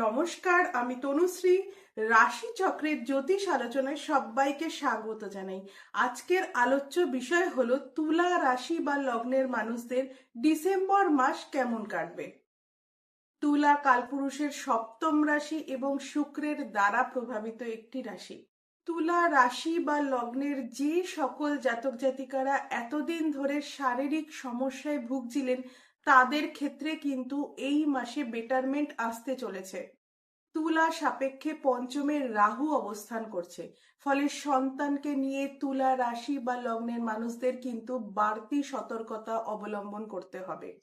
নমস্কার, আমি তনুশ্রী। রাশি চক্রের জ্যোতিষ আলোচনায় সবাইকে স্বাগত জানাই। আজকের আলোচ্য বিষয় হলো তুলা রাশি বা লগ্নের মানুষদের ডিসেম্বর মাস কেমন কাটবে। তুলা কালপুরুষের সপ্তম রাশি এবং শুক্রের দ্বারা প্রভাবিত একটি রাশি। তুলা রাশি বা লগ্নের যে সকল জাতক জাতিকারা এতদিন ধরে শারীরিক সমস্যায় ভুগছিলেন তাদের ক্ষেত্রে কিন্তু এই মাসে বেটারমেন্ট আসতে চলেছে। তুলা সাপেক্ষে পঞ্চমের রাহু অবস্থান করছে, ফলে সন্তানকে নিয়ে তুলা রাশি বা লগ্নের মানুষদের কিন্তু বাড়তি সতর্কতা অবলম্বন করতে হবে।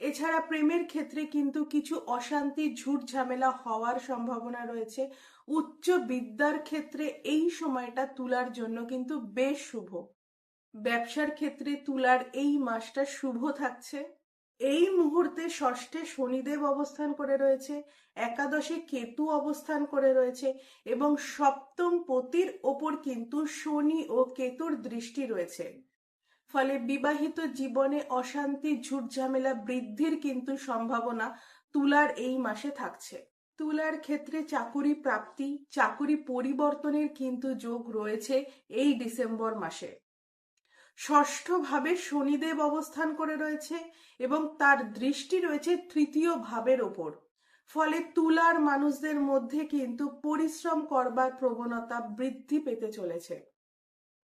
এছাড়া প্রেমের ক্ষেত্রে কিন্তু কিছু অশান্তি ঝুট ঝামেলা হওয়ার সম্ভাবনা রয়েছে। উচ্চ বিদ্যার ক্ষেত্রে এই সময়টা তুলার জন্য কিন্তু বেশ শুভ। ব্যবসার ক্ষেত্রে তুলার এই মাসটা শুভ থাকছে। এই মুহূর্তে ষষ্ঠে শনিদেব অবস্থান করে রয়েছে, একাদশে কেতু অবস্থান করে রয়েছে এবং সপ্তম পতির ওপর কিন্তু শনি ও কেতুর দৃষ্টি রয়েছে। ফলে বিবাহিত জীবনে অশান্তি ঝুটঝামেলা বৃদ্ধির কিন্তু সম্ভাবনা তুলার এই মাসে থাকছে। তুলার ক্ষেত্রে চাকুরি প্রাপ্তি, চাকুরি পরিবর্তনের কিন্তু যোগ রয়েছে এই ডিসেম্বর মাসে। ষষ্ঠ ভাবে শনিদেব অবস্থান করে রয়েছে এবং তার দৃষ্টি রয়েছে তৃতীয় ভাবের ওপর। ফলে তুলার মানুষদের মধ্যে কিন্তু পরিশ্রম করবার প্রবণতা বৃদ্ধি পেতে চলেছে।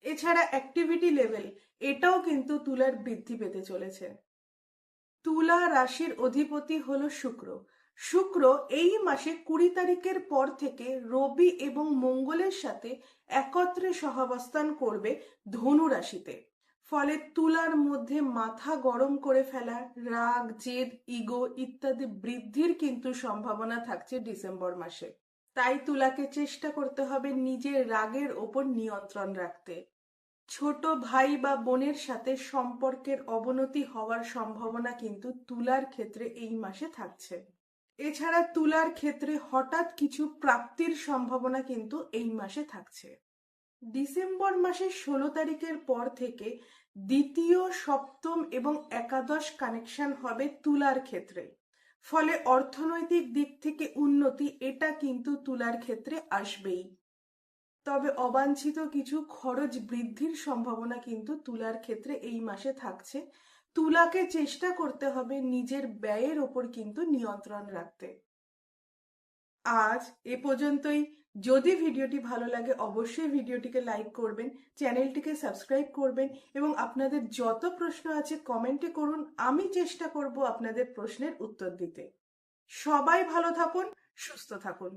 এছাড়া অ্যাক্টিভিটি লেভেল এটাও কিন্তু তুলার বৃদ্ধি পেতে চলেছে। তুলা রাশির অধিপতি হলো শুক্র। শুক্র এই মাসে 20 তারিখের পর থেকে রবি এবং মঙ্গলের সাথে একত্রে সহাবস্থান করবে ধনু রাশিতে। ফলে তুলার মধ্যে মাথা গরম করে ফেলা, রাগ, জেদ, ইগো ইত্যাদি বৃদ্ধির কিন্তু সম্ভাবনা থাকছে ডিসেম্বর মাসে। তাই তুলাকে চেষ্টা করতে হবে নিজের রাগের ওপর নিয়ন্ত্রণ রাখতে। ছোট ভাই বা বোনের সাথে সম্পর্কের অবনতি হওয়ার সম্ভাবনা কিন্তু তুলার ক্ষেত্রে এই মাসে থাকছে। এছাড়া তুলার ক্ষেত্রে হঠাৎ কিছু প্রাপ্তির সম্ভাবনা কিন্তু এই মাসে থাকছে। ডিসেম্বর মাসের 16 তারিখের পর থেকে দ্বিতীয়, সপ্তম এবং একাদশ কানেকশন হবে তুলার ক্ষেত্রে। ফলে অর্থনৈতিক দিক থেকে উন্নতি এটা কিন্তু তুলার ক্ষেত্রে আসবেই। তবে অবাঞ্ছিত কিছু খরচ বৃদ্ধির সম্ভাবনা কিন্তু তুলার ক্ষেত্রে এই মাসে থাকছে। তুলাকে চেষ্টা করতে হবে নিজের ব্যয়ের ওপর কিন্তু নিয়ন্ত্রণ রাখতে। আজ এ পর্যন্তই। যদি ভিডিওটি ভালো লাগে অবশ্যই ভিডিওটিকে লাইক করবেন, চ্যানেলটিকে সাবস্ক্রাইব করবেন এবং আপনাদের যত প্রশ্ন আছে কমেন্টে করুন। আমি চেষ্টা করব আপনাদের প্রশ্নের উত্তর দিতে। সবাই ভালো থাকুন, সুস্থ থাকুন।